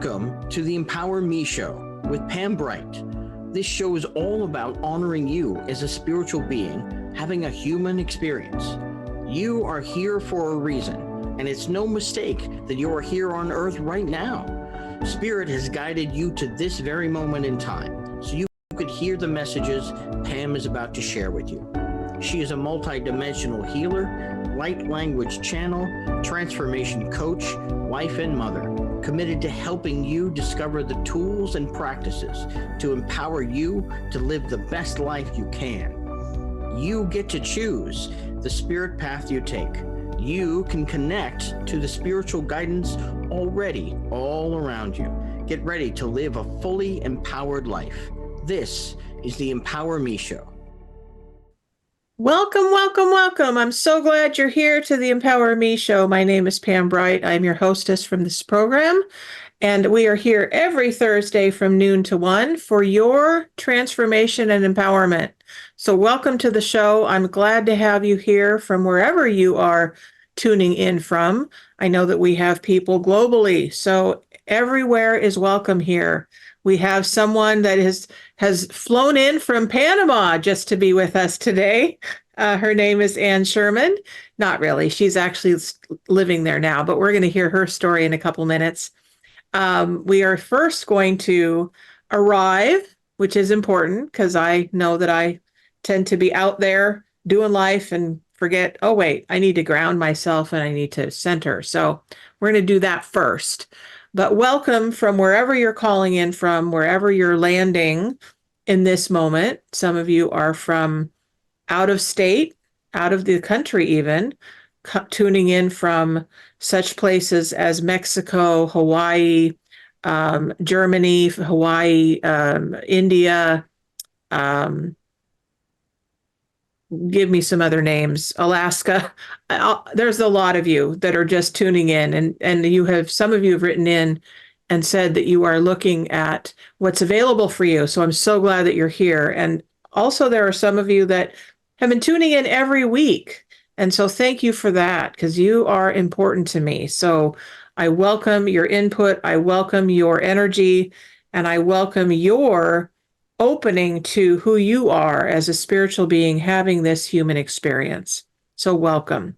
Welcome to the Empower Me Show with Pam Bright. This show is all about honoring you as a spiritual being, having a human experience. You are here for a reason, and it's no mistake that you are here on Earth right now. Spirit has guided you to this very moment in time, so you could hear the messages Pam is about to share with you. She is a multi-dimensional healer, light language channel, transformation coach, wife and mother, committed to helping you discover the tools and practices to empower you to live the best life you can. You get to choose the spirit path you take. You can connect to the spiritual guidance already all around you. Get ready to live a fully empowered life. This is the Empower Me Show. Welcome, welcome, welcome. I'm so glad you're here to the Empower Me Show. My name is Pam Bright. I'm your hostess from this program, and we are here every Thursday from noon to 1 for your transformation and empowerment. So welcome to the show. I'm glad to have you here from wherever you are tuning in from. I know that we have people globally, so everywhere is welcome here. We have someone that has flown in from Panama just to be with us today. Her name is Ann Schurman. Not really. She's actually living there now, but we're going to hear her story in a couple minutes. We are first going to arrive, which is important because I know that I tend to be out there doing life and forget, oh, wait, I need to ground myself and I need to center. So we're going to do that first. But welcome from wherever you're calling in from, wherever you're landing in this moment. Some of you are from out of state, out of the country even, tuning in from such places as Mexico, Hawaii, Germany, Hawaii, India, give me some other names, Alaska. There's a lot of you that are just tuning in, and some of you have written in and said that you are looking at what's available for you. So I'm so glad that you're here. And also there are some of you that have been tuning in every week. And so thank you for that, because you are important to me. So I welcome your input. I welcome your energy, and I welcome your opening to who you are as a spiritual being having this human experience. So welcome.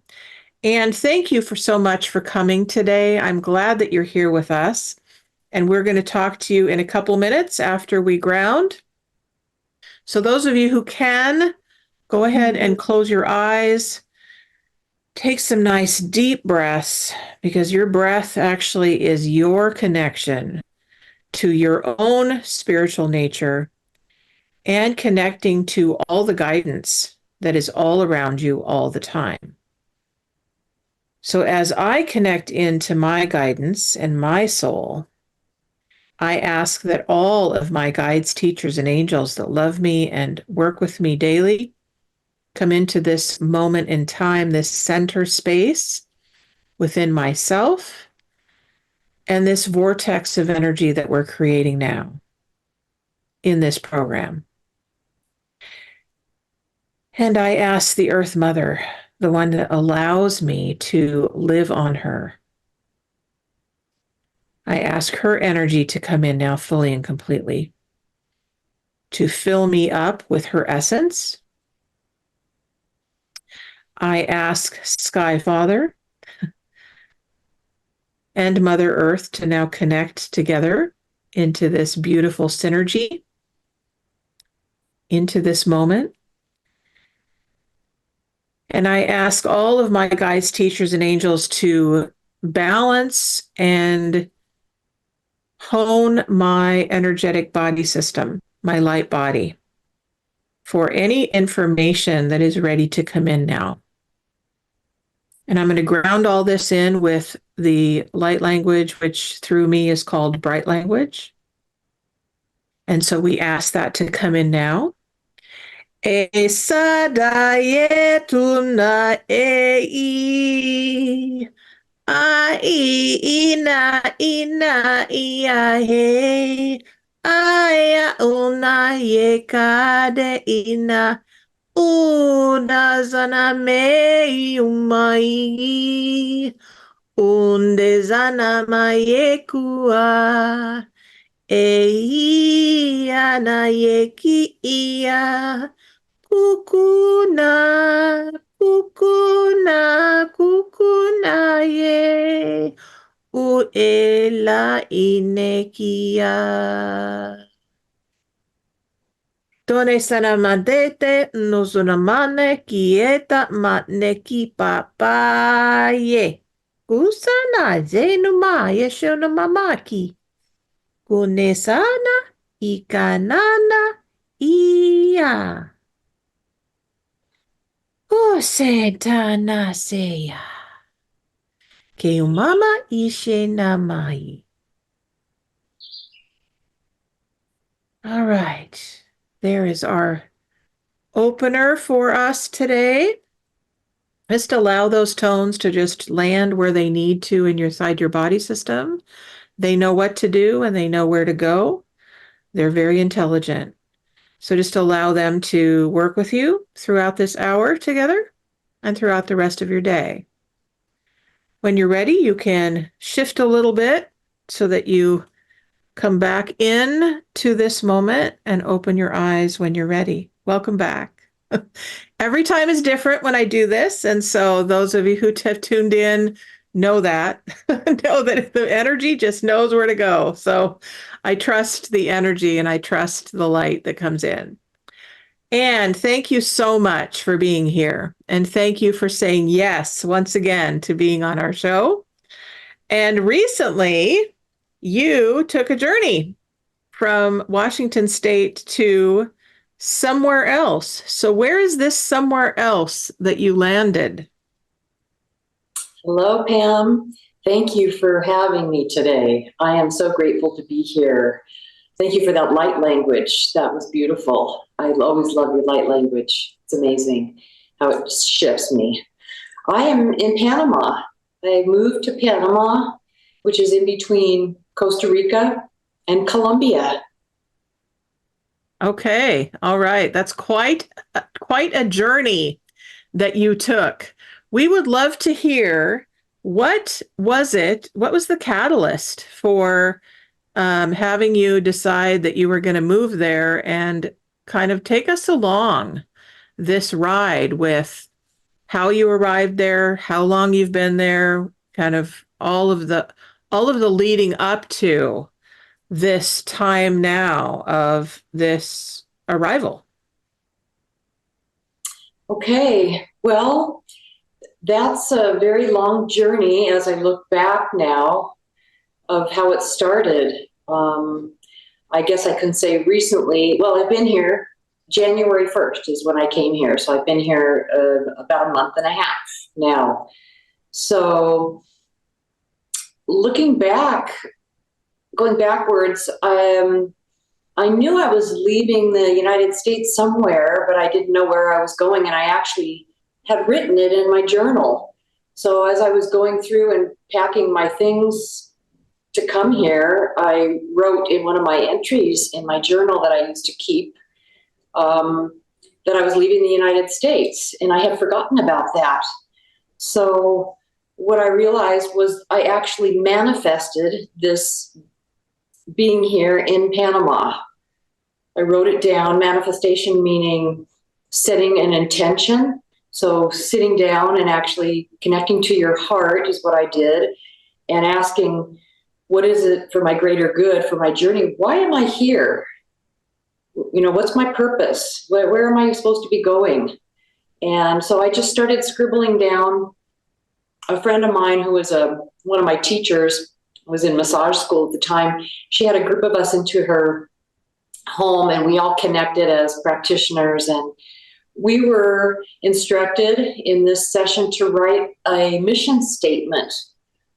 And thank you so much for coming today. I'm glad that you're here with us. And we're going to talk to you in a couple minutes after we ground. So those of you who can, go ahead and close your eyes. Take some nice deep breaths, because your breath actually is your connection to your own spiritual nature and connecting to all the guidance that is all around you all the time. So as I connect into my guidance and my soul, I ask that all of my guides, teachers, and angels that love me and work with me daily come into this moment in time, this center space within myself, and this vortex of energy that we're creating now in this program. And I ask the Earth Mother, the one that allows me to live on her, I ask her energy to come in now fully and completely, to fill me up with her essence. I ask Sky Father and Mother Earth to now connect together into this beautiful synergy, into this moment. And I ask all of my guides, teachers, and angels to balance and hone my energetic body system, my light body, for any information that is ready to come in now. And I'm going to ground all this in with the light language, which through me is called bright language. And so we ask that to come in now. Esadayetuna ei ina ia he aya una yekade ina una zana me umai Unde zana mayekua. Eia na yeki ia. Kukuna, kukuna, kukuna ye. Uela inekia. Tone sana madete nozunamane kieta matneki papaye. Kusana zenuma yeshona mamaki. Kunesana ikanana iya. Kusetana seya. Keumama ishe namai. All right. There is our opener for us today. Just allow those tones to just land where they need to inside your body system. They know what to do and they know where to go. They're very intelligent. So just allow them to work with you throughout this hour together and throughout the rest of your day. When you're ready, you can shift a little bit so that you come back in to this moment and open your eyes when you're ready. Welcome back. Every time is different when I do this. And so those of you who have tuned in know that, know that the energy just knows where to go. So I trust the energy and I trust the light that comes in. And thank you so much for being here. And thank you for saying yes once again to being on our show. And recently, you took a journey from Washington State to somewhere else. So where is this somewhere else that you landed? Hello, Pam. Thank you for having me today. I am so grateful to be here. Thank you for that light language. That was beautiful. I always love your light language. It's amazing how it shifts me. I am in Panama. I moved to Panama, which is in between Costa Rica and Colombia. Okay. All right. That's quite a journey that you took. We would love to hear, what was the catalyst for having you decide that you were going to move there, and kind of take us along this ride with how you arrived there, how long you've been there, kind of all of the leading up to this time now of this arrival. Okay, well, that's a very long journey as I look back now of how it started. I guess I can say recently, well, I've been here, January 1st is when I came here. So I've been here about a month and a half now. So looking back, going backwards, I knew I was leaving the United States somewhere, but I didn't know where I was going. And I actually had written it in my journal. So as I was going through and packing my things to come here, I wrote in one of my entries in my journal that I used to keep that I was leaving the United States, and I had forgotten about that. So what I realized was I actually manifested this being here in Panama. I wrote it down, manifestation meaning setting an intention. So sitting down and actually connecting to your heart is what I did, and asking, what is it for my greater good, for my journey? Why am I here? You know, what's my purpose? Where am I supposed to be going? And so I just started scribbling down. A friend of mine who was one of my teachers, was in massage school at the time. She had a group of us into her home, and we all connected as practitioners. And we were instructed in this session to write a mission statement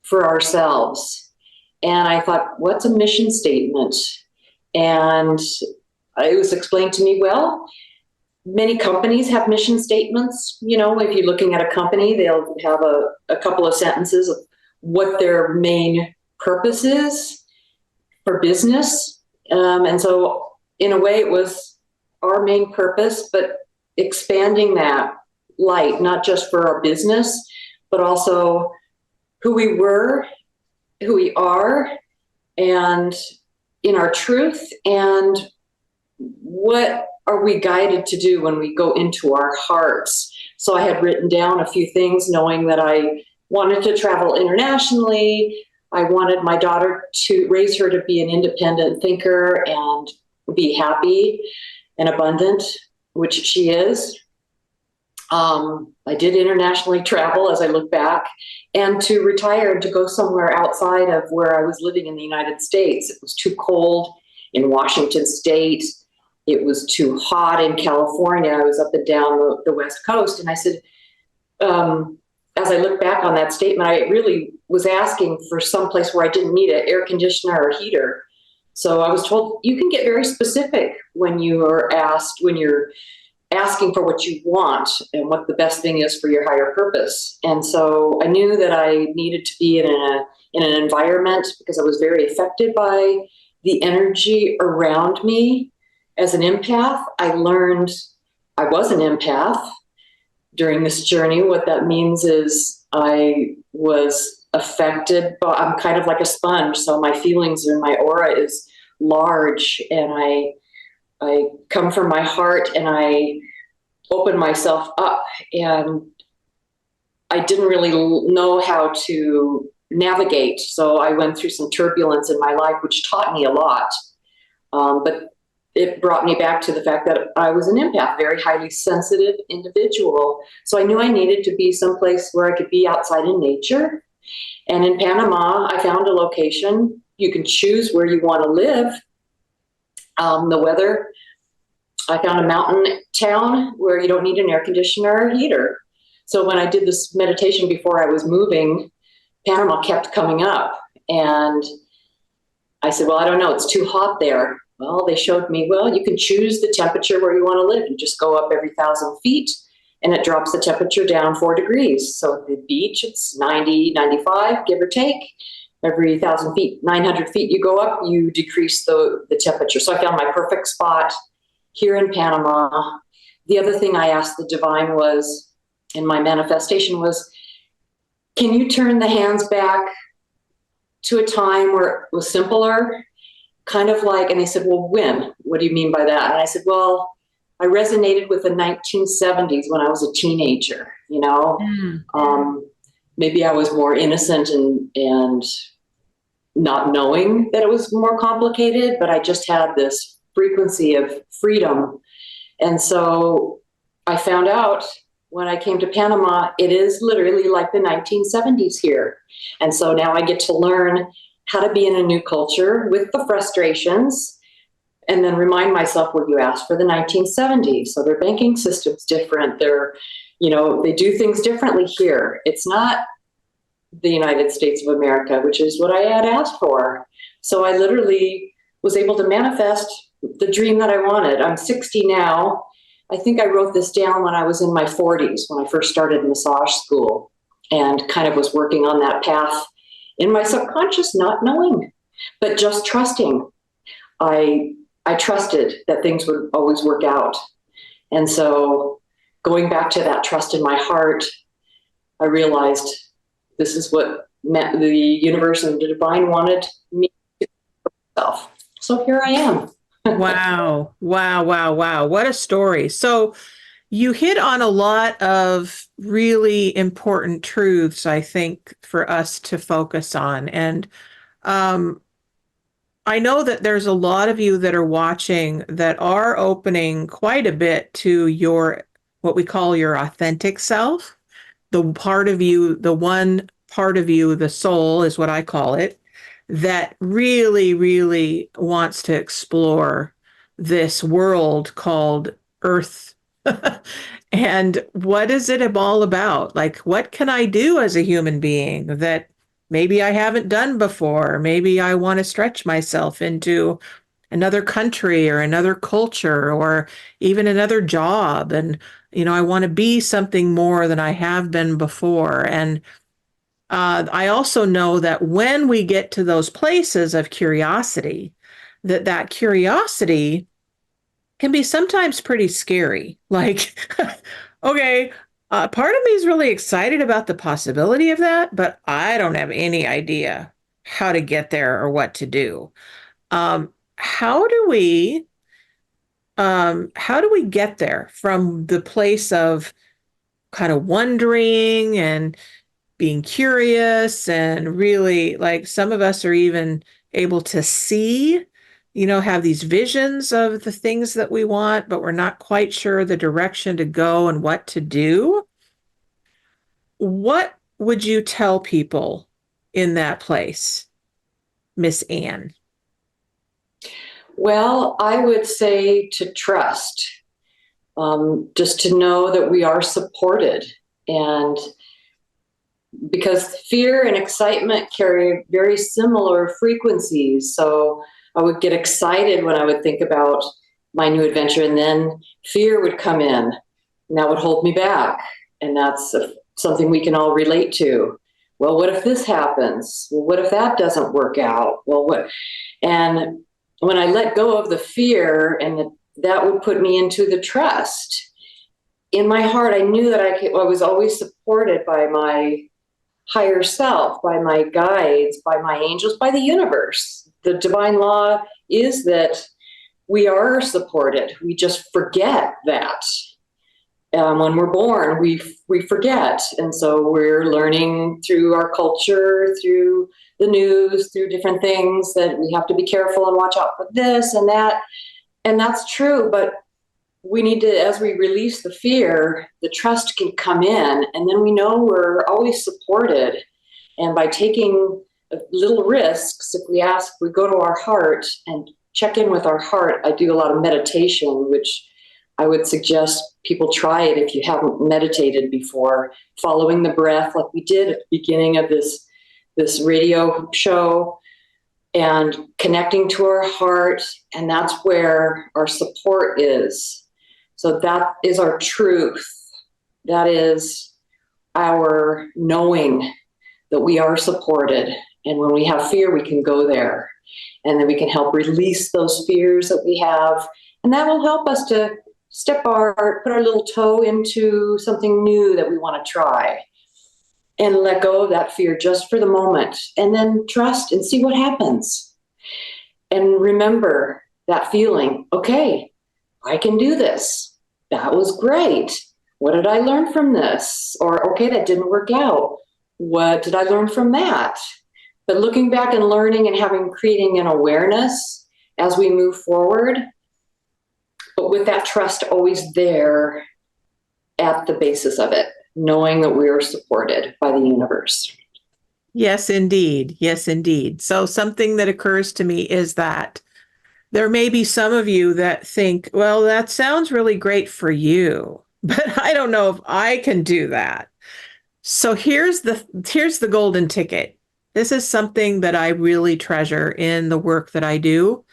for ourselves. And I thought, what's a mission statement? And it was explained to me, well, many companies have mission statements. You know, if you're looking at a company, they'll have a couple of sentences of what their main purpose is for business. And so in a way it was our main purpose, but expanding that light, not just for our business, but also who we were, who we are, and in our truth, and what are we guided to do when we go into our hearts. So I had written down a few things, knowing that I wanted to travel internationally. I wanted my daughter to raise her to be an independent thinker and be happy and abundant, which she is. I did internationally travel as I look back, and to retire and to go somewhere outside of where I was living in the United States. It was too cold in Washington State. It was too hot in California. I was up and down the West Coast. And I said, as I look back on that statement, I really was asking for some place where I didn't need an air conditioner or heater. So I was told, you can get very specific when you're asking for what you want and what the best thing is for your higher purpose. And so I knew that I needed to be in an environment, because I was very affected by the energy around me. As an empath, I learned I was an empath during this journey. What that means is I was affected, but I'm kind of like a sponge. So my feelings and my aura is large, and I come from my heart, and I open myself up, and I didn't really know how to navigate. So I went through some turbulence in my life, which taught me a lot. But it brought me back to the fact that I was an empath, very highly sensitive individual. So I knew I needed to be someplace where I could be outside in nature. And in Panama, I found a location. You can choose where you want to live. The weather, I found a mountain town where you don't need an air conditioner or heater. So when I did this meditation before I was moving, Panama kept coming up. And I said, well, I don't know, it's too hot there. Well, they showed me, well, you can choose the temperature where you want to live. You just go up every 1,000 feet, and it drops the temperature down 4 degrees. So at the beach, it's 90, 95, give or take. Every 1,000 feet, 900 feet you go up, you decrease the temperature. So I found my perfect spot here in Panama. The other thing I asked the divine was, in my manifestation, was, can you turn the hands back to a time where it was simpler? Kind of like, and they said, well, when? What do you mean by that? And I said, well, I resonated with the 1970s when I was a teenager, you know? Maybe I was more innocent and not knowing that it was more complicated, but I just had this frequency of freedom. And so I found out when I came to Panama, it is literally like the 1970s here. And so now I get to learn how to be in a new culture with the frustrations, and then remind myself, well, you asked for the 1970s. So their banking system's different. They do things differently here. It's not the United States of America, which is what I had asked for. So I literally was able to manifest the dream that I wanted. I'm 60 now. I think I wrote this down when I was in my 40s, when I first started massage school, and kind of was working on that path in my subconscious, not knowing, but just trusting. I trusted that things would always work out. And so going back to that trust in my heart, I realized this is what the universe and the divine wanted me to do for myself. So here I am. Wow. Wow. Wow. Wow. What a story. So you hit on a lot of really important truths, I think, for us to focus on. And I know that there's a lot of you that are watching that are opening quite a bit to your, what we call your authentic self, the part of you, the one part of you, the soul is what I call it, that really, really wants to explore this world called Earth. And what is it all about? Like, what can I do as a human being that maybe I haven't done before? Maybe I want to stretch myself into another country or another culture or even another job. And, I want to be something more than I have been before. And I also know that when we get to those places of curiosity, that curiosity can be sometimes pretty scary. Like, okay, Part of me is really excited about the possibility of that, but I don't have any idea how to get there or what to do. Um, how do we how do we get there from the place of kind of wondering and being curious and really like some of us are even able to see, have these visions of the things that we want, but we're not quite sure the direction to go and what to do. What would you tell people in that place, Miss Ann? Well, I would say to trust, just to know that we are supported. And because fear and excitement carry very similar frequencies. So I would get excited when I would think about my new adventure, and then fear would come in, and that would hold me back. And that's something we can all relate to. Well, what if this happens? Well, what if that doesn't work out? Well, what? And when I let go of the fear, and that would put me into the trust. In my heart, I knew that I was always supported by my higher self, by my guides, by my angels, by the universe. The divine law is that we are supported. We just forget that. When we're born, we forget. And so we're learning through our culture, through the news, through different things that we have to be careful and watch out for this and that. And that's true, but we need to, as we release the fear, the trust can come in, and then we know we're always supported. And by taking little risks, if we go to our heart and check in with our heart, I do a lot of meditation, which I would suggest people try it if you haven't meditated before, following the breath like we did at the beginning of this radio show, and connecting to our heart, and that's where our support is. So that is our truth. That is our knowing that we are supported. And when we have fear, we can go there. And then we can help release those fears that we have. And that will help us to put our little toe into something new that we want to try. And let go of that fear just for the moment. And then trust and see what happens. And remember that feeling, okay, I can do this. That was great. What did I learn from this? Or, okay, that didn't work out. What did I learn from that? But looking back and learning and creating an awareness as we move forward, but with that trust always there at the basis of it, knowing that we are supported by the universe. Yes, indeed. Yes, indeed. So something that occurs to me is that there may be some of you that think, well, that sounds really great for you, but I don't know if I can do that. So here's the golden ticket. This is something that I really treasure in the work that I do,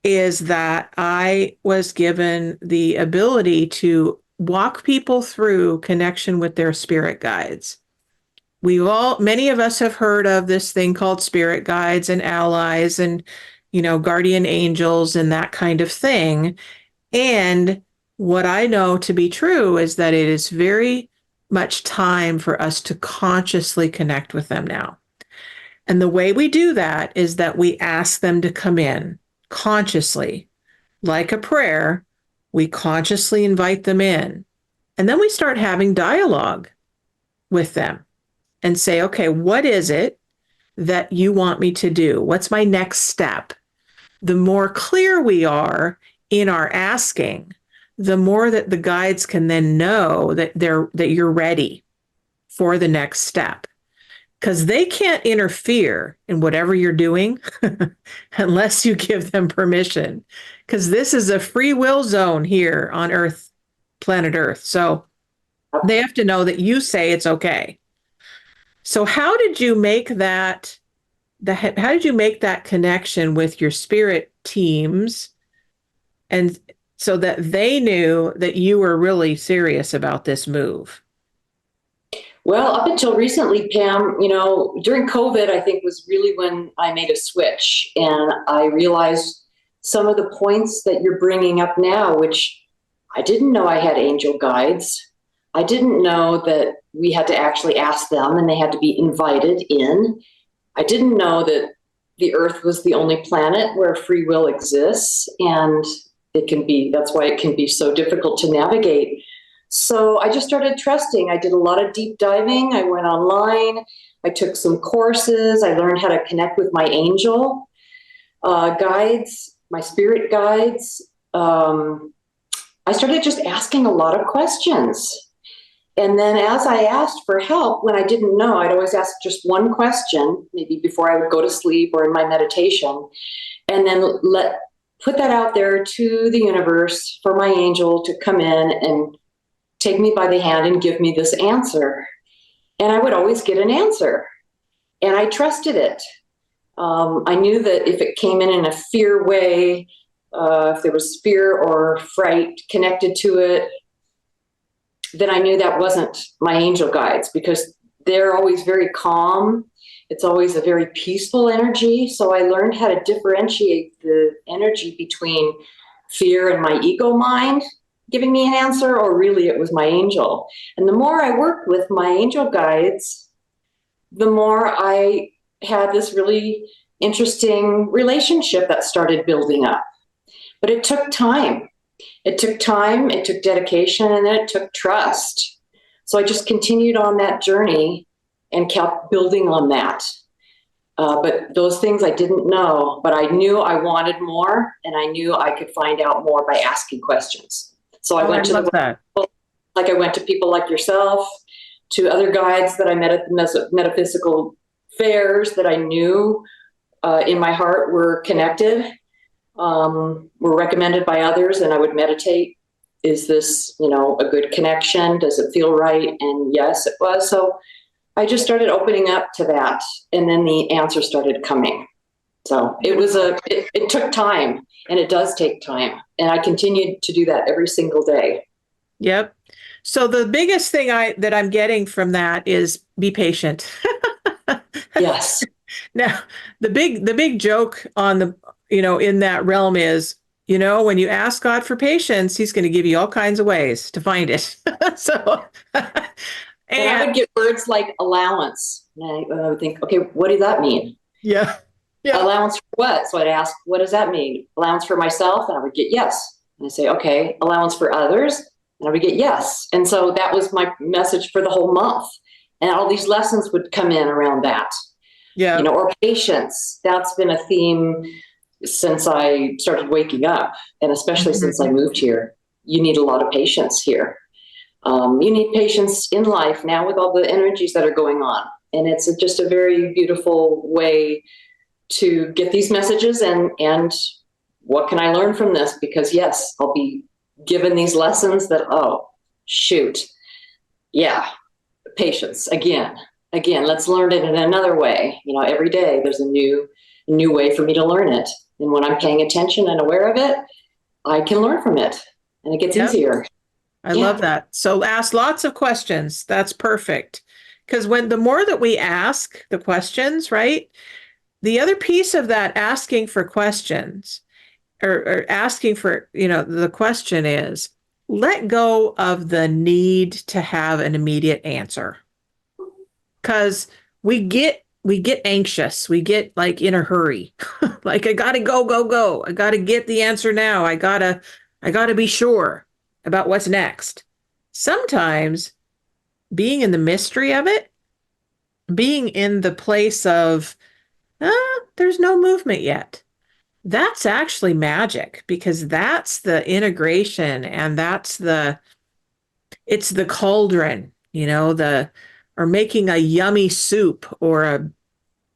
is that I was given the ability to walk people through connection with their spirit guides. Many of us have heard of this thing called spirit guides and allies and, guardian angels and that kind of thing. And what I know to be true is that it is very much time for us to consciously connect with them now. And the way we do that is that we ask them to come in consciously, like a prayer. We consciously invite them in. And then we start having dialogue with them and say, okay, what is it that you want me to do? What's my next step? The more clear we are in our asking, the more that the guides can then know that you're ready for the next step. Because they can't interfere in whatever you're doing unless you give them permission. Because this is a free will zone here on Earth, planet Earth. So they have to know that you say it's okay. So how did you make that connection with your spirit teams, and so that they knew that you were really serious about this move? Well, up until recently, Pam, during COVID, I think was really when I made a switch, and I realized some of the points that you're bringing up now, which I didn't know I had angel guides. I didn't know that we had to actually ask them and they had to be invited in. I didn't know that the Earth was the only planet where free will exists, and that's why it can be so difficult to navigate. So I just started trusting. I did a lot of deep diving. I went online. I took some courses. I learned how to connect with my angel guides, my spirit guides. I started just asking a lot of questions. And then as I asked for help, when I didn't know, I'd always ask just one question, maybe before I would go to sleep or in my meditation, and then put that out there to the universe for my angel to come in and take me by the hand and give me this answer. And I would always get an answer. And I trusted it. I knew that if it came in a fear way, if there was fear or fright connected to it, then I knew that wasn't my angel guides, because they're always very calm. It's always a very peaceful energy. So I learned how to differentiate the energy between fear and my ego mind giving me an answer, or really it was my angel. And the more I worked with my angel guides, the more I had this really interesting relationship that started building up. But it took time. It took time, it took dedication, and then it took trust. So I just continued on that journey and kept building on that. But those things I didn't know, but I knew I wanted more, and I knew I could find out more by asking questions. So I went to that. Like I went to people like yourself, to other guides that I met at the metaphysical fairs that I knew in my heart were connected. Were recommended by others, and I would meditate. Is this, a good connection? Does it feel right? And yes, it was. So I just started opening up to that, and then the answer started coming. So it took time, and it does take time. And I continued to do that every single day. Yep. So the biggest thing that I'm getting from that is be patient. Yes. Now, the big joke on the, in that realm is, when you ask God for patience, he's going to give you all kinds of ways to find it. So, and I would get words like allowance. And I would think, okay, what does that mean? Yeah. Allowance for what? So I'd ask, what does that mean? Allowance for myself? And I would get yes. And I say, okay, allowance for others? And I would get yes. And so that was my message for the whole month. And all these lessons would come in around that. Yeah. Or patience. That's been a theme since I started waking up, and especially since I moved here. You need a lot of patience here. You need patience in life now with all the energies that are going on. And it's just a very beautiful way to get these messages and what can I learn from this? Because yes, I'll be given these lessons that, oh, shoot. Yeah, patience again, let's learn it in another way. Every day there's a new way for me to learn it. And when I'm paying attention and aware of it, I can learn from it, and it gets easier. I love that. So ask lots of questions. That's perfect. Because the more that we ask the questions, right? The other piece of that asking for questions or asking for, the question is, let go of the need to have an immediate answer. Because we get anxious. We get like in a hurry. Like, I got to go. I got to get the answer now. I got to be sure about what's next. Sometimes being in the mystery of it, being in the place of, there's no movement yet. That's actually magic, because that's the integration, and it's the cauldron, or making a yummy soup or a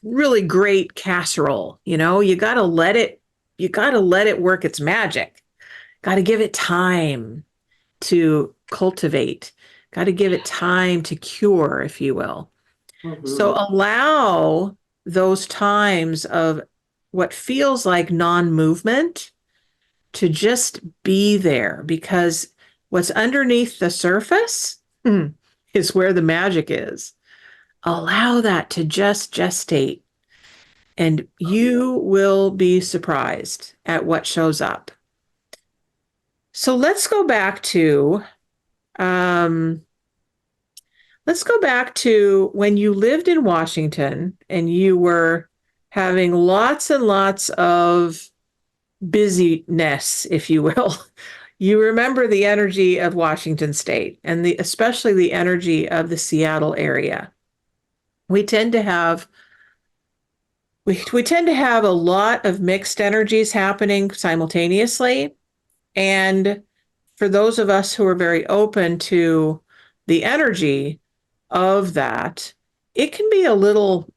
really great casserole. You got to let it work its magic. Got to give it time to cultivate. Got to give it time to cure, if you will. Mm-hmm. So allow those times of what feels like non-movement to just be there, because what's underneath the surface is where the magic is. Allow that to just gestate, and you will be surprised at what shows up. So let's go back to Let's go back to when you lived in Washington and you were having lots and lots of busyness, if you will. You remember the energy of Washington State and especially the energy of the Seattle area. We tend to have a lot of mixed energies happening simultaneously. And for those of us who are very open to the energy of that, it can be a little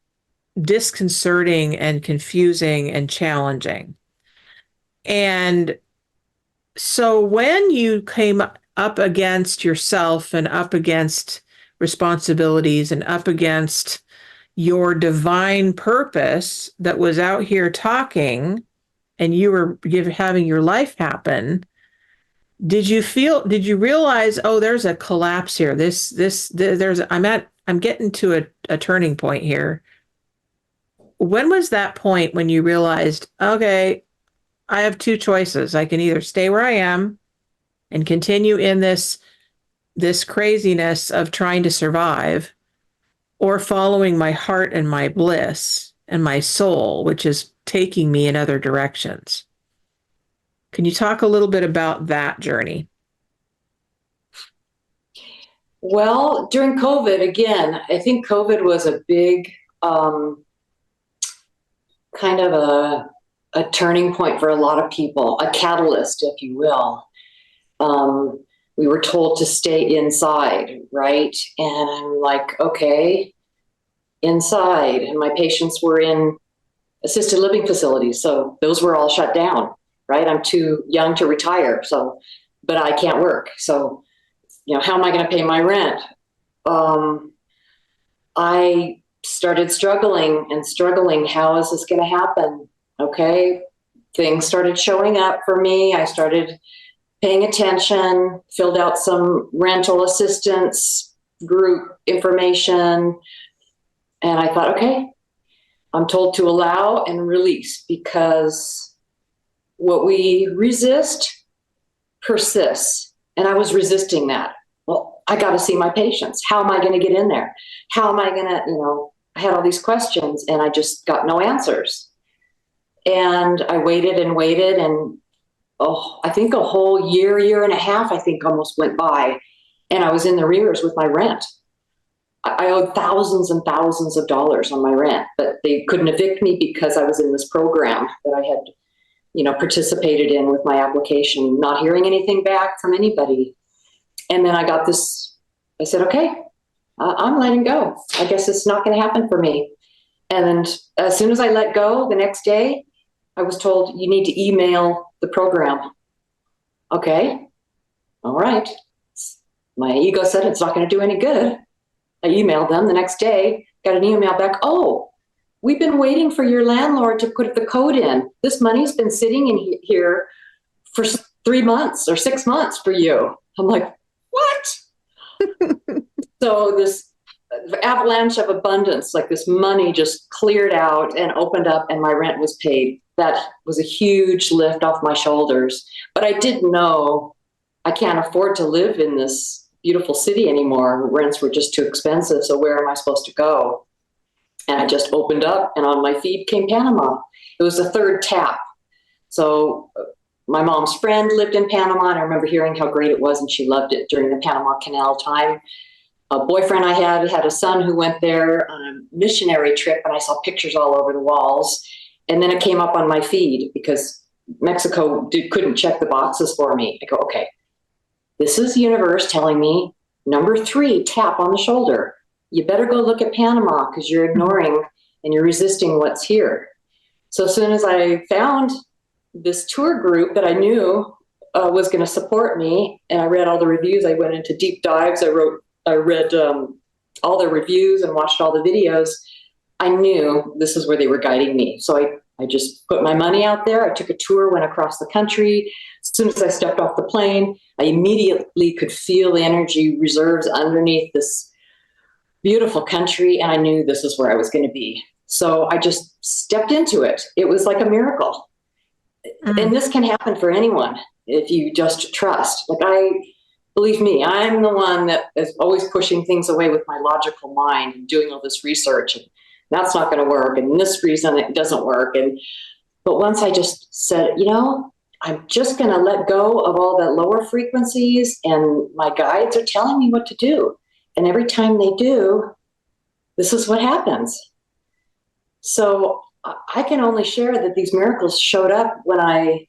disconcerting and confusing and challenging. And so when you came up against yourself and up against responsibilities and up against your divine purpose that was out here talking and you were having your life happen, did you realize, oh, there's a collapse here. I'm getting to a turning point here. When was that point when you realized, okay, I have two choices. I can either stay where I am and continue in this craziness of trying to survive, or following my heart and my bliss and my soul, which is taking me in other directions. Can you talk a little bit about that journey? Well, during COVID, again, I think COVID was a big kind of a turning point for a lot of people, a catalyst, if you will. We were told to stay inside, right? And I'm like, okay, inside. And my patients were in assisted living facilities, so those were all shut down, right? I'm too young to retire, but I can't work. So, how am I going to pay my rent? I started struggling. How is this going to happen? Okay, things started showing up for me. I started paying attention, filled out some rental assistance group information. And I thought, okay, I'm told to allow and release, because what we resist persists. And I was resisting that. Well, I got to see my patients. How am I going to get in there? How am I going to, I had all these questions and I just got no answers. And I waited and waited, and I think a whole year and a half, I think, almost went by, and I was in the rears with my rent. I owed thousands and thousands of dollars on my rent, but they couldn't evict me because I was in this program that I had, participated in with my application, not hearing anything back from anybody. And then I got this, I said, okay, I'm letting go. I guess it's not going to happen for me. And as soon as I let go, the next day, I was told, you need to email the program. Okay, all right. My ego said it's not going to do any good. I emailed them the next day, got an email back. Oh, we've been waiting for your landlord to put the code in. This money's been sitting in here for 3 months or 6 months for you. I'm like, what? So this avalanche of abundance, like this money just cleared out and opened up, and my rent was paid. That was a huge lift off my shoulders. But I did know I can't afford to live in this beautiful city anymore. Rents were just too expensive. So where am I supposed to go? And I just opened up, and on my feed came Panama. It was the third tap. So my mom's friend lived in Panama, and I remember hearing how great it was, and she loved it during the Panama Canal time. A boyfriend I had a son who went there on a missionary trip, and I saw pictures all over the walls. And then it came up on my feed because Mexico couldn't check the boxes for me. I go, okay, this is the universe telling me, number 3, tap on the shoulder. You better go look at Panama, because you're ignoring and you're resisting what's here. So as soon as I found this tour group that I knew was going to support me, and I read all the reviews, I went into deep dives. I read all the reviews and watched all the videos. I knew this is where they were guiding me. So I just put my money out there. I took a tour, went across the country. As soon as I stepped off the plane, I immediately could feel the energy reserves underneath this beautiful country, and I knew this is where I was going to be. So I just stepped into it. It was like a miracle. Mm-hmm. And this can happen for anyone if you just trust. Like Believe me, I'm the one that is always pushing things away with my logical mind and doing all this research. And that's not going to work. And this reason it doesn't work. But once I just said, I'm just going to let go of all the lower frequencies, and my guides are telling me what to do. And every time they do, this is what happens. So I can only share that these miracles showed up when I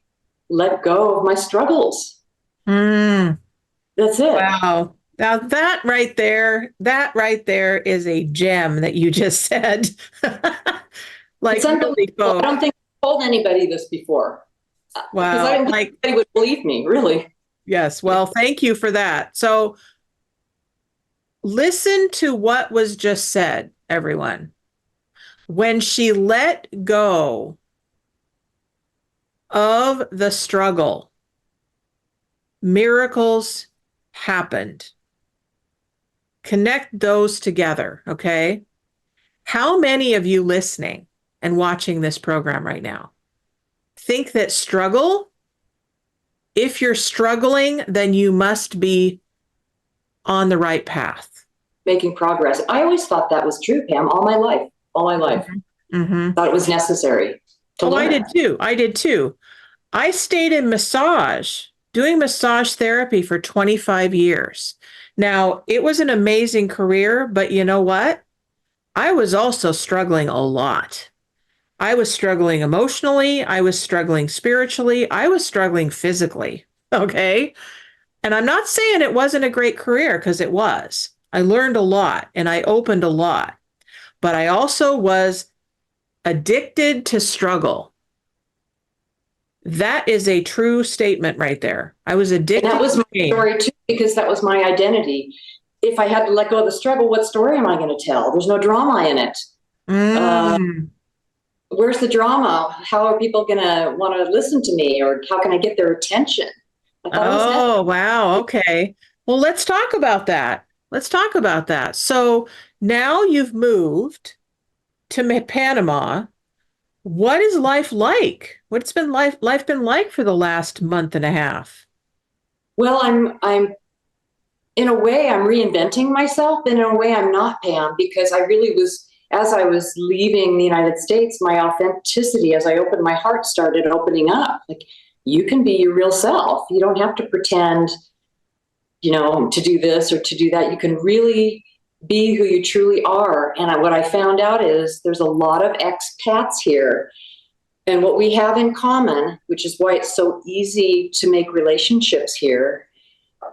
let go of my struggles. Mm, That's it. wow. Now that right there is a gem that you just said. Like, It's really, unbelievable. I folks. don't think I told anybody this before. Because I Wow. didn't think anybody would believe me, really. Yes. Well, thank you for that. So listen to what was just said, everyone. When she let go of the struggle, miracles happened. Connect those together, okay? How many of you listening and watching this program right now think that if you're struggling, then you must be on the right path? Making progress. I always thought that was true, Pam, all my life. All my life. Mm-hmm. Thought it was necessary to learn. I did too. I stayed in massage, doing massage therapy for 25 years. Now, it was an amazing career, but you know what? I was also struggling a lot. I was struggling emotionally. I was struggling spiritually. I was struggling physically. Okay. And I'm not saying it wasn't a great career, because it was. I learned a lot and I opened a lot, but I also was addicted to struggle. That is a true statement right there. I was addicted. And that was my story too, because that was my identity. If I had to let go of the struggle, what story am I going to tell? There's no drama in it. Where's the drama? How are people going to want to listen to me, or how can I get their attention? Oh, wow. Okay. Well, let's talk about that. So now you've moved to Panama. What is life like? What's been life been like for the last month and a half? Well, I'm in a way I'm reinventing myself, and in a way I'm not, Pam, because I really was, as I was leaving the United States, my authenticity, as I opened my heart, started opening up. Like, you can be your real self. You don't have to pretend, to do this or to do that. You can really be who you truly are. And what I found out is there's a lot of expats here. And what we have in common, which is why it's so easy to make relationships here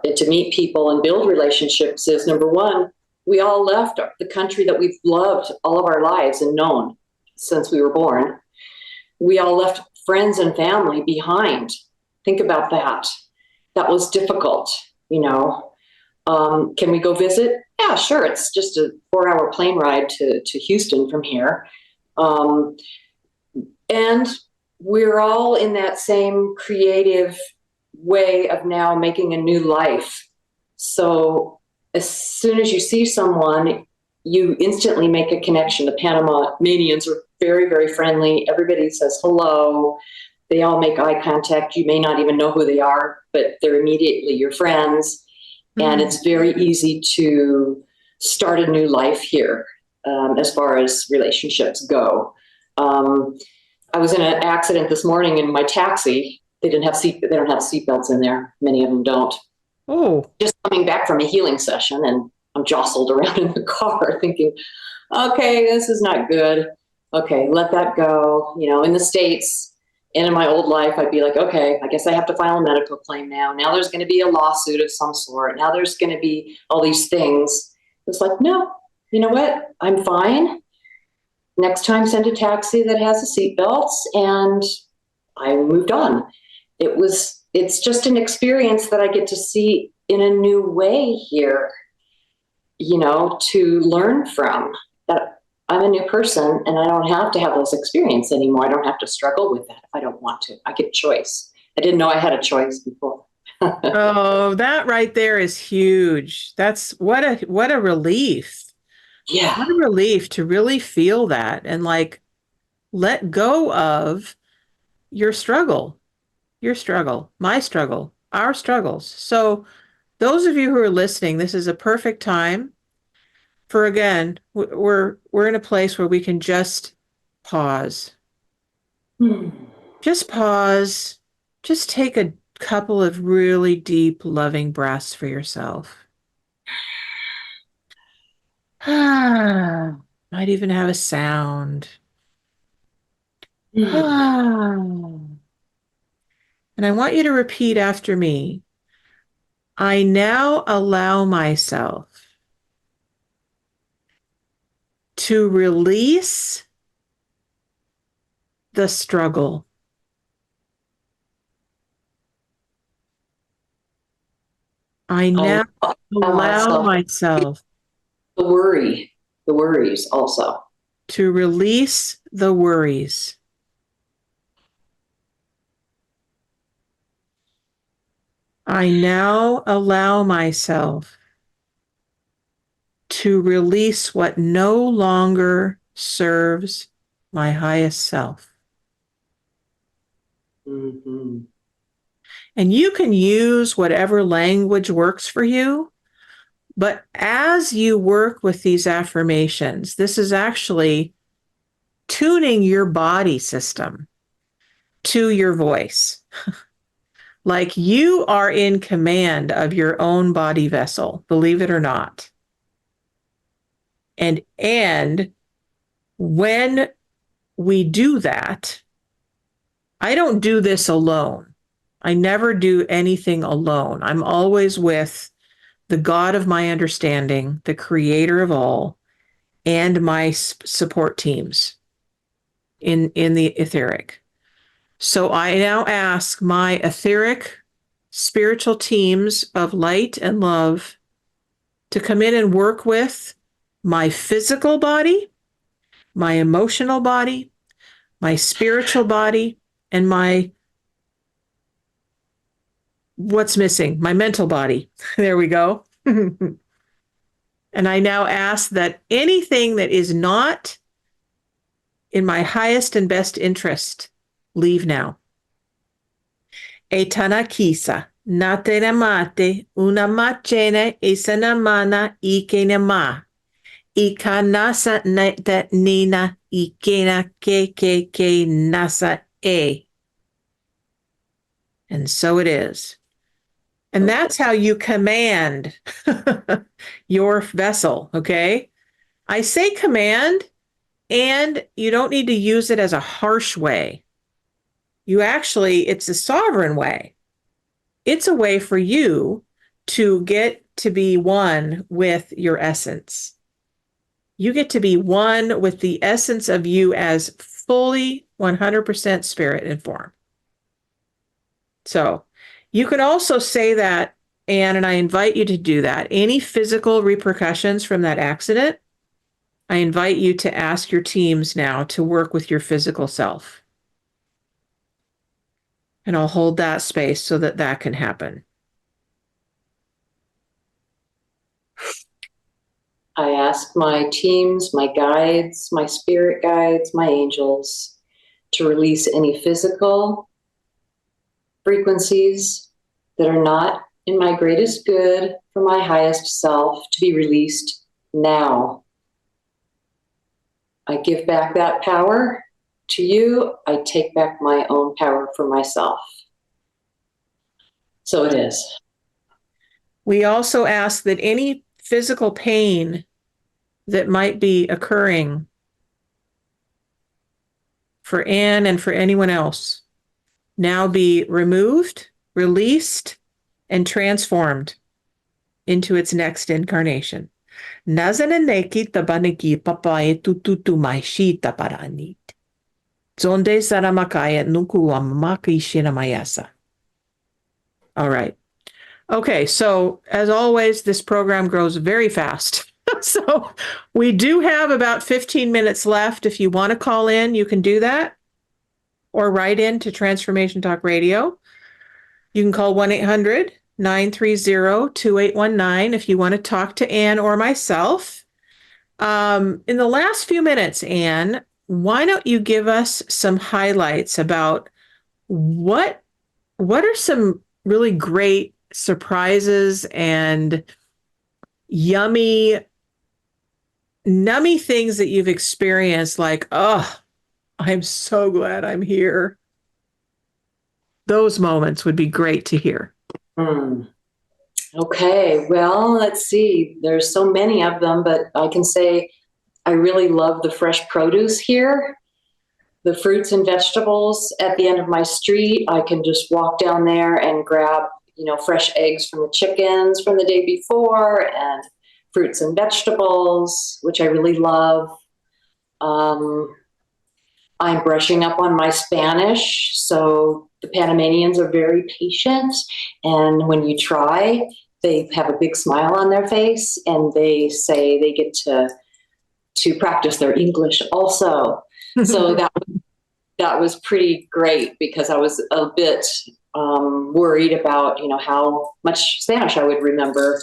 and to meet people and build relationships, is number one, we all left the country that we've loved all of our lives and known since we were born. We all left friends and family behind. Think about that. That was difficult, Can we go visit? Yeah, sure. It's just a 4-hour plane ride to Houston from here. And we're all in that same creative way of now making a new life. So as soon as you see someone, you instantly make a connection. The Panamanians are very, very friendly. Everybody says hello. They all make eye contact. You may not even know who they are, but they're immediately your friends. Mm-hmm. And it's very easy to start a new life here, as far as relationships go. I was in an accident this morning in my taxi. They don't have seatbelts in there. Many of them don't. Oh, just coming back from a healing session, and I'm jostled around in the car thinking, okay, this is not good. Okay, let that go. In the States and in my old life, I'd be like, okay, I guess I have to file a medical claim now. Now there's going to be a lawsuit of some sort. Now there's going to be all these things. It's like, no, you know what? I'm fine. Next time, send a taxi that has the seatbelts, and I moved on. It's just an experience that I get to see in a new way here, to learn from. That I'm a new person, and I don't have to have those experiences anymore. I don't have to struggle with that if I don't want to. I get choice. I didn't know I had a choice before. Oh, that right there is huge. That's what a relief. Yeah. What a relief to really feel that and let go of your struggle, my struggle, our struggles. So those of you who are listening, this is a perfect time for, again, we're in a place where we can just pause. Just pause. Just take a couple of really deep, loving breaths for yourself. Might even have a sound. And I want you to repeat after me. I now allow myself to release the struggle. I now allow myself the worries also. To release the worries. I now allow myself to release what no longer serves my highest self. Mm-hmm. And you can use whatever language works for you, but as you work with these affirmations, this is actually tuning your body system to your voice. Like you are in command of your own body vessel, believe it or not. And when we do that, I don't do this alone. I never do anything alone. I'm always with the God of my understanding, the creator of all, and my support teams in the etheric. So I now ask my etheric spiritual teams of light and love to come in and work with my physical body, my emotional body, my spiritual body, and my what's missing, my mental body. There we go. And I now ask that anything that is not in my highest and best interest, leave now. Etana kisa, natena mate, una machene, isana mana, ikene ma. Ikanasa nina, ikena ke nasa e. And so it is. And that's how you command your vessel, okay? I say command, and you don't need to use it as a harsh way. It's a sovereign way. It's a way for you to get to be one with your essence. You get to be one with the essence of you as fully 100% spirit and form. So you can also say that, Anne, and I invite you to do that. Any physical repercussions from that accident, I invite you to ask your teams now to work with your physical self. And I'll hold that space so that that can happen. I ask my teams, my guides, my spirit guides, my angels to release any physical frequencies that are not in my greatest good for my highest self to be released now. I give back that power to you. I take back my own power for myself. So it is. We also ask that any physical pain that might be occurring for Anne and for anyone else now be removed, released, and transformed into its next incarnation. Nazaneneki tabaneki papae tututu maishita paranit. Zonde saramakaya nukuamaki shinamayasa. All right. Okay, so as always, this program grows very fast. So we do have about 15 minutes left. If you want to call in, you can do that. Or write in to Transformation Talk Radio. You can call 1-800-930-2819 if you want to talk to Anne or myself. In the last few minutes, Anne, why don't you give us some highlights about what are some really great surprises and yummy, nummy things that you've experienced, like, oh, I'm so glad I'm here. Those moments would be great to hear. Okay, well, let's see. There's so many of them, but I can say I really love the fresh produce here, the fruits and vegetables at the end of my street. I can just walk down there and grab, fresh eggs from the chickens from the day before and fruits and vegetables, which I really love. I'm brushing up on my Spanish, so the Panamanians are very patient. And when you try, they have a big smile on their face, and they say they get to practice their English also. So that was pretty great, because I was a bit worried about how much Spanish I would remember.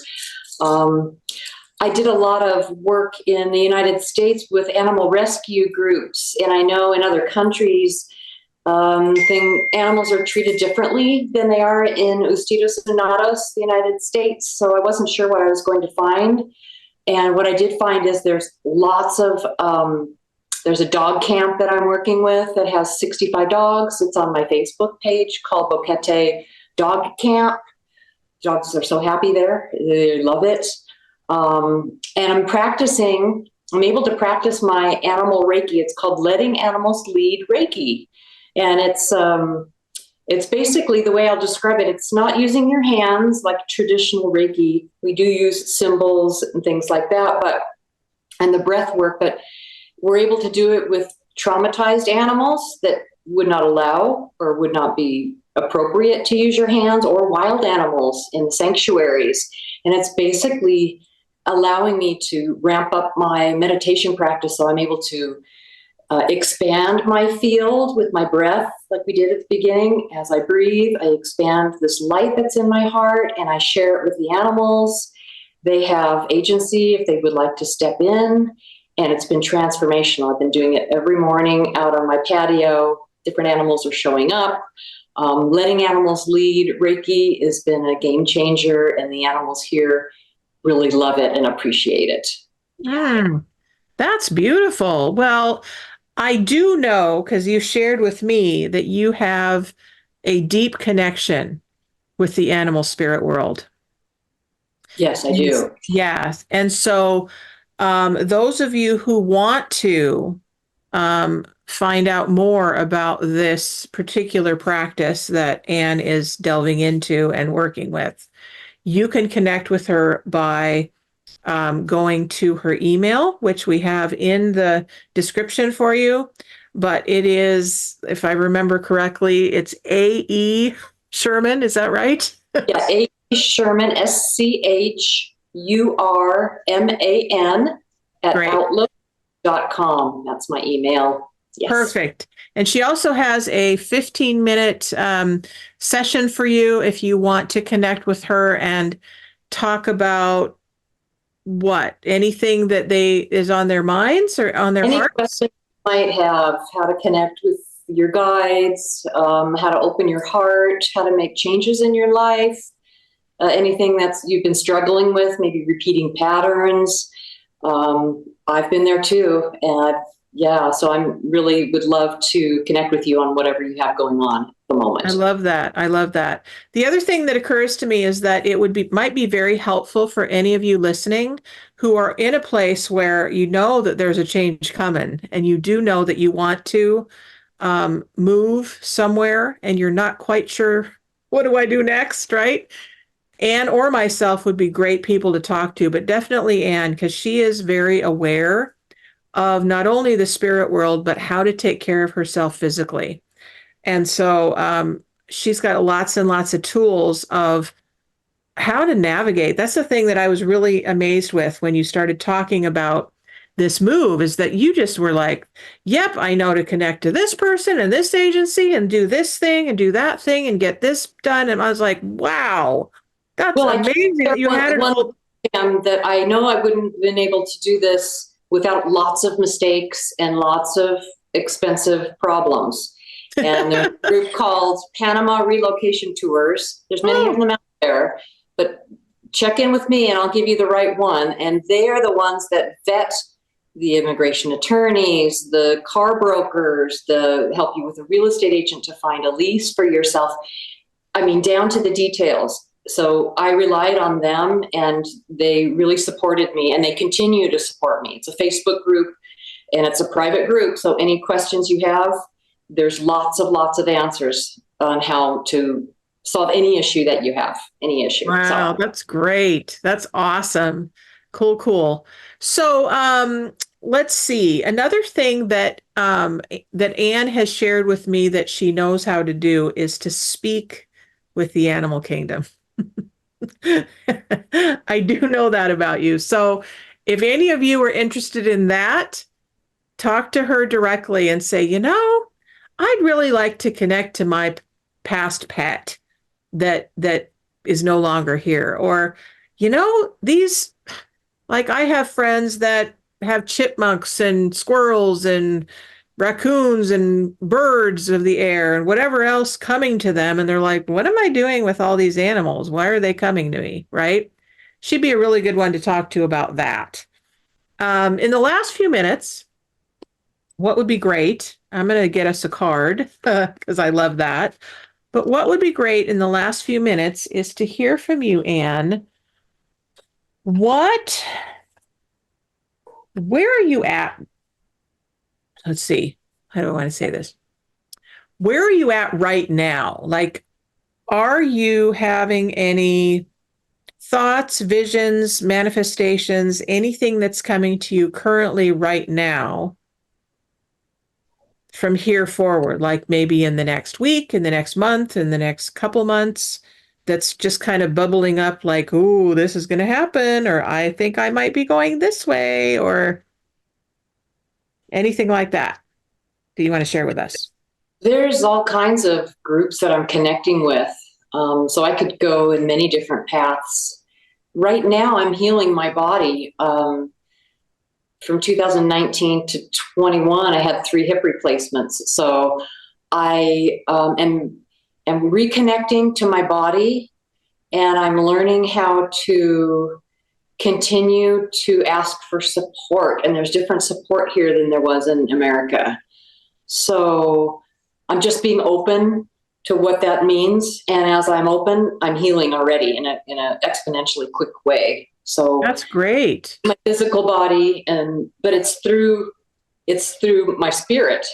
I did a lot of work in the United States with animal rescue groups, and I know in other countries, animals are treated differently than they are in Ustitos and Nados, the United States. So I wasn't sure what I was going to find. And what I did find is there's lots of, there's a dog camp that I'm working with that has 65 dogs. It's on my Facebook page called Boquete Dog Camp. Dogs are so happy there. They love it. And I'm able to practice my animal Reiki. It's called Letting Animals Lead Reiki. And it's basically, the way I'll describe it, it's not using your hands like traditional Reiki. We do use symbols and things like that, and the breath work, but we're able to do it with traumatized animals that would not allow or would not be appropriate to use your hands, or wild animals in sanctuaries. And it's basically allowing me to ramp up my meditation practice, so I'm able to expand my field with my breath, like we did at the beginning. As I breathe, I expand this light that's in my heart, and I share it with the animals. They have agency if they would like to step in, and it's been transformational. I've been doing it every morning out on my patio. Different animals are showing up. Letting animals lead Reiki has been a game changer, and the animals here really love it and appreciate it. That's beautiful. Well, I do know, because you shared with me, that you have a deep connection with the animal spirit world. Yes, I do. Yes. And so those of you who want to find out more about this particular practice that Ann is delving into and working with, you can connect with her by going to her email, which we have in the description for you. But it is, if I remember correctly, it's A.E. Schurman. Is that right? Yeah, A.E. Schurman, SCHURMAN @outlook.com. That's my email. Yes. Perfect. And she also has a 15-minute session for you if you want to connect with her and talk about anything that is on their minds or on their Any hearts. questions you might have, how to connect with your guides, how to open your heart, how to make changes in your life, anything that's you've been struggling with, maybe repeating patterns. I've been there too, and so I'm really would love to connect with you on whatever you have going on at the moment. I love that. I love that. The other thing that occurs to me is that it might be very helpful for any of you listening who are in a place where you know that there's a change coming, and you do know that you want to move somewhere and you're not quite sure, what do I do next, right? Ann or myself would be great people to talk to, but definitely Ann, because she is very aware of not only the spirit world, but how to take care of herself physically. And so she's got lots and lots of tools of how to navigate. That's the thing that I was really amazed with when you started talking about this move, is that you just were like, yep, I know to connect to this person and this agency and do this thing and do that thing and get this done. And I was like, wow, that's amazing that you had it all. That I know I wouldn't have been able to do this without lots of mistakes and lots of expensive problems. And there's a group called Panama Relocation Tours. There's many of them out there, but check in with me and I'll give you the right one. And they are the ones that vet the immigration attorneys, the car brokers, the help you with a real estate agent to find a lease for yourself. I mean, down to the details. So I relied on them and they really supported me and they continue to support me. It's a Facebook group and it's a private group. So any questions you have, there's lots of answers on how to solve any issue that you have, any issue. Wow, So, that's great. That's awesome. Cool, cool. So, let's see. Another thing that that Anne has shared with me that she knows how to do is to speak with the animal kingdom. I do know that about you. So, if any of you are interested in that, talk to her directly and say, I'd really like to connect to my past pet that is no longer here. Or, these, like, I have friends that have chipmunks and squirrels and raccoons and birds of the air and whatever else coming to them. And they're like, what am I doing with all these animals? Why are they coming to me? Right? She'd be a really good one to talk to about that. In the last few minutes, what would be great? I'm going to get us a card because I love that. But what would be great in the last few minutes is to hear from you, Anne. Where are you at? Let's see. How do I want to say this? Where are you at right now? Like, are you having any thoughts, visions, manifestations, anything that's coming to you currently right now from here forward, like maybe in the next week, in the next month, in the next couple months, that's just kind of bubbling up like, ooh, this is going to happen, or I think I might be going this way, or anything like that? Do you want to share with us? there's all kinds of groups that I'm connecting with. So I could go in many different paths. Right now, I'm healing my body. From 2019 to 21, I had 3 hip replacements. So I am reconnecting to my body, and I'm learning how to continue to ask for support. And there's different support here than there was in America. So I'm just being open to what that means. And as I'm open, I'm healing already in a exponentially quick way. So That's great. my physical body, but it's through my spirit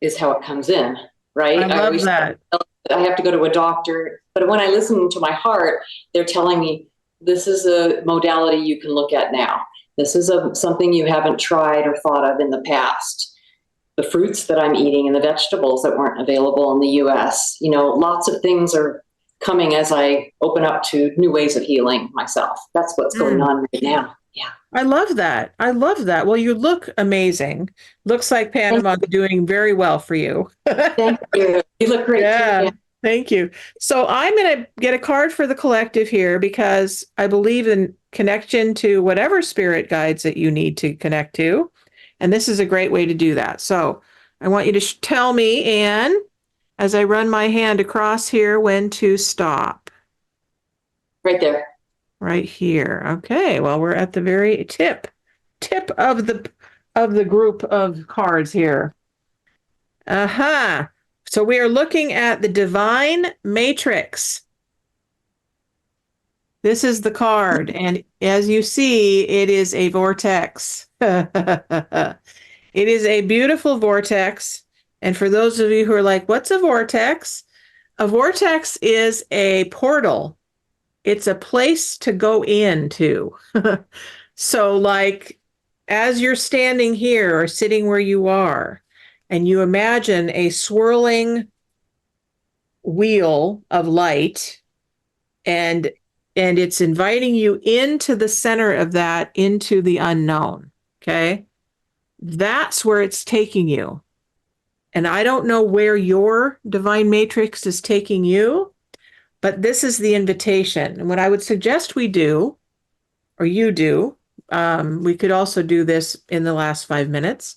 is how it comes in, right? I love that. I have to go to a doctor, but when I listen to my heart, they're telling me this is a modality you can look at now. This is something you haven't tried or thought of in the past. The fruits that I'm eating and the vegetables that weren't available in the US, lots of things are coming as I open up to new ways of healing myself. That's what's going on right now. Yeah. I love that. I love that. Well, you look amazing. Looks like Panama's doing very well for you. Thank you. You look great. Yeah. Too. Yeah. Thank you. So I'm going to get a card for the collective here because I believe in connection to whatever spirit guides that you need to connect to. And this is a great way to do that. So I want you to tell me, Anne, as I run my hand across here, when to stop. Right there. Right here. Okay. Well, we're at the very tip of the group of cards here. Uh-huh. So we are looking at the Divine Matrix. This is the card, and as you see, it is a vortex. It is a beautiful vortex. And for those of you who are like, what's a vortex? A vortex is a portal. It's a place to go into. So like, as you're standing here or sitting where you are, and you imagine a swirling wheel of light, and it's inviting you into the center of that, into the unknown. Okay. That's where it's taking you. And I don't know where your divine matrix is taking you, but this is the invitation. And what I would suggest we do, or you do, we could also do this in the last 5 minutes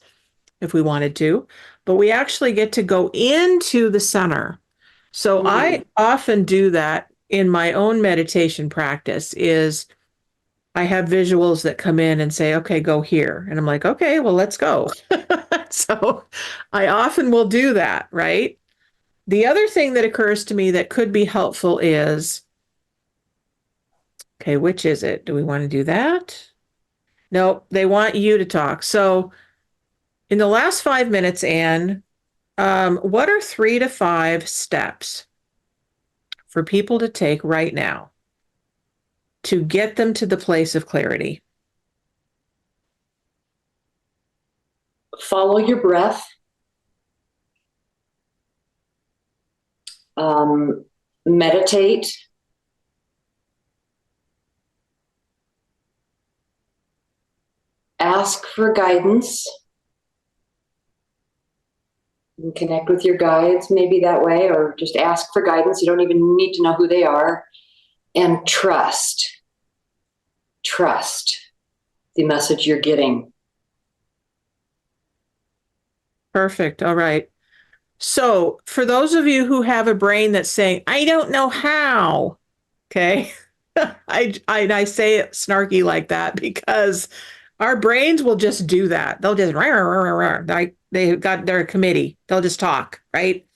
if we wanted to, but we actually get to go into the center. So I often do that in my own meditation practice is I have visuals that come in and say, okay, go here. And I'm like, okay, well, let's go. So I often will do that, right? The other thing that occurs to me that could be helpful is, okay, which is it? Do we want to do that? No, they want you to talk. So in the last 5 minutes, Anne, what are 3 to 5 steps for people to take right now to get them to the place of clarity? Follow your breath. Meditate. Ask for guidance. You can connect with your guides maybe that way, or just ask for guidance. You don't even need to know who they are. And trust. Trust the message you're getting. Perfect. All right. So for those of you who have a brain that's saying, I don't know how, okay, I say it snarky like that because our brains will just do that. They'll just, like they got their committee. They'll just talk, right?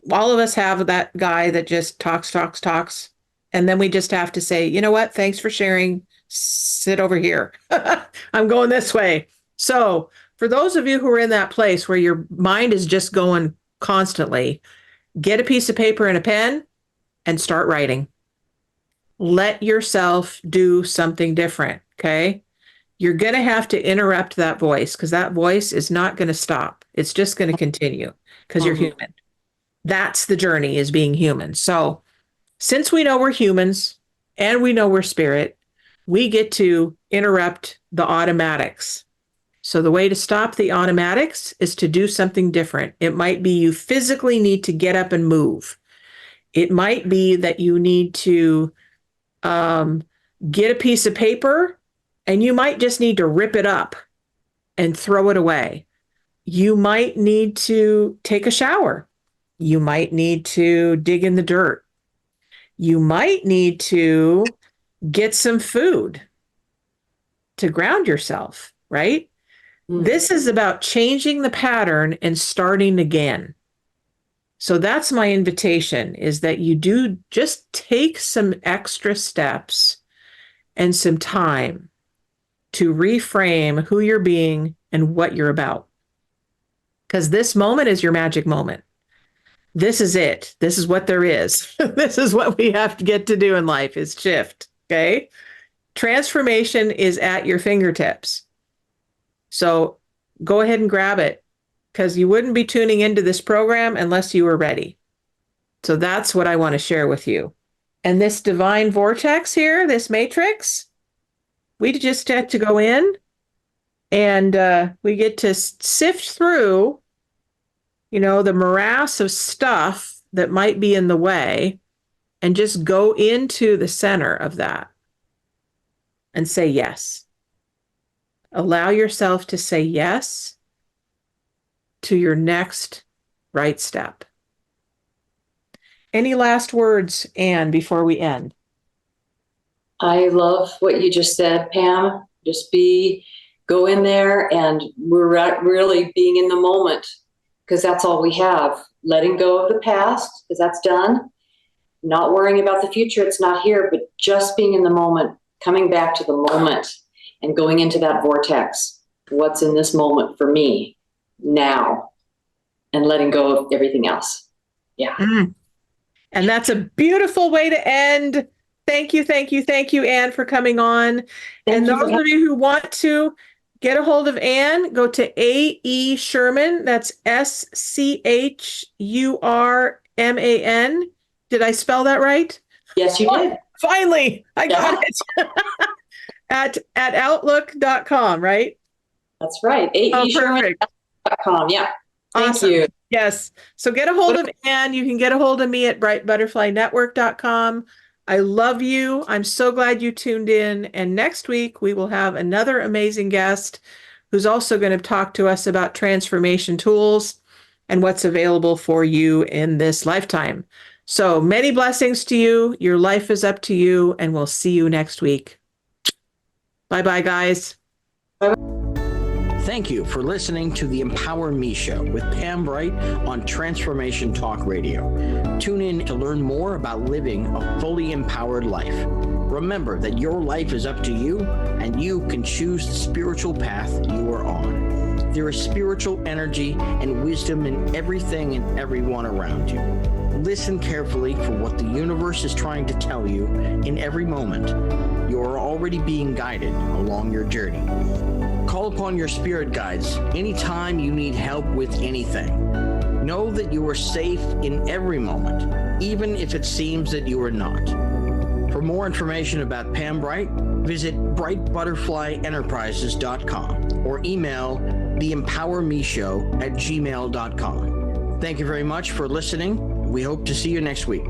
All of us have that guy that just talks. And then we just have to say, you know what? Thanks for sharing. Sit over here. I'm going this way. So for those of you who are in that place where your mind is just going constantly, get a piece of paper and a pen and start writing. Let yourself do something different, okay? You're going to have to interrupt that voice because that voice is not going to stop. It's just going to continue because you're human. That's the journey, is being human. So since we know we're humans and we know we're spirit, we get to interrupt the automatics. So the way to stop the automatics is to do something different. It might be you physically need to get up and move. It might be that you need to get a piece of paper and you might just need to rip it up and throw it away. You might need to take a shower. You might need to dig in the dirt. You might need to get some food to ground yourself, right? This is about changing the pattern and starting again. So that's my invitation, is that you do just take some extra steps and some time to reframe who you're being and what you're about. Because this moment is your magic moment. This is it. This is what there is. This is what we have to get to do in life, is shift, okay? Transformation is at your fingertips. So go ahead and grab it, because you wouldn't be tuning into this program unless you were ready. So that's what I want to share with you. And this divine vortex here, this matrix, we just get to go in and we get to sift through, the morass of stuff that might be in the way and just go into the center of that and say yes. Allow yourself to say yes to your next right step. Any last words, Anne, before we end? I love what you just said, Pam. Just go in there, and we're really being in the moment, because that's all we have. Letting go of the past, because that's done. Not worrying about the future, it's not here, but just being in the moment, coming back to the moment and going into that vortex. What's in this moment for me now? And letting go of everything else. Yeah. And that's a beautiful way to end. Thank you, Anne, for coming on. And those of you who want to get a hold of Anne, go to A.E. Schurman. That's SCHURMAN. Did I spell that right? Yes, you did. Finally, I got it. at outlook.com, right? That's right. AESherman.com. Yeah. Thank you. Yes. So get a hold of Anne. You can get a hold of me at brightbutterflynetwork.com. I love you. I'm so glad you tuned in. And next week, we will have another amazing guest who's also going to talk to us about transformation tools and what's available for you in this lifetime. So many blessings to you. Your life is up to you, and we'll see you next week. Bye-bye, guys. Thank you for listening to the Empower Me Show with Pam Bright on Transformation Talk Radio. Tune in to learn more about living a fully empowered life. Remember that your life is up to you, and you can choose the spiritual path you are on. There is spiritual energy and wisdom in everything and everyone around you. Listen carefully for what the universe is trying to tell you in every moment. You are already being guided along your journey. Call upon your spirit guides anytime you need help with anything. Know that you are safe in every moment, even if it seems that you are not. For more information about Pam Bright, visit brightbutterflyenterprises.com or email theempowermeshow@gmail.com. Thank you very much for listening. We hope to see you next week.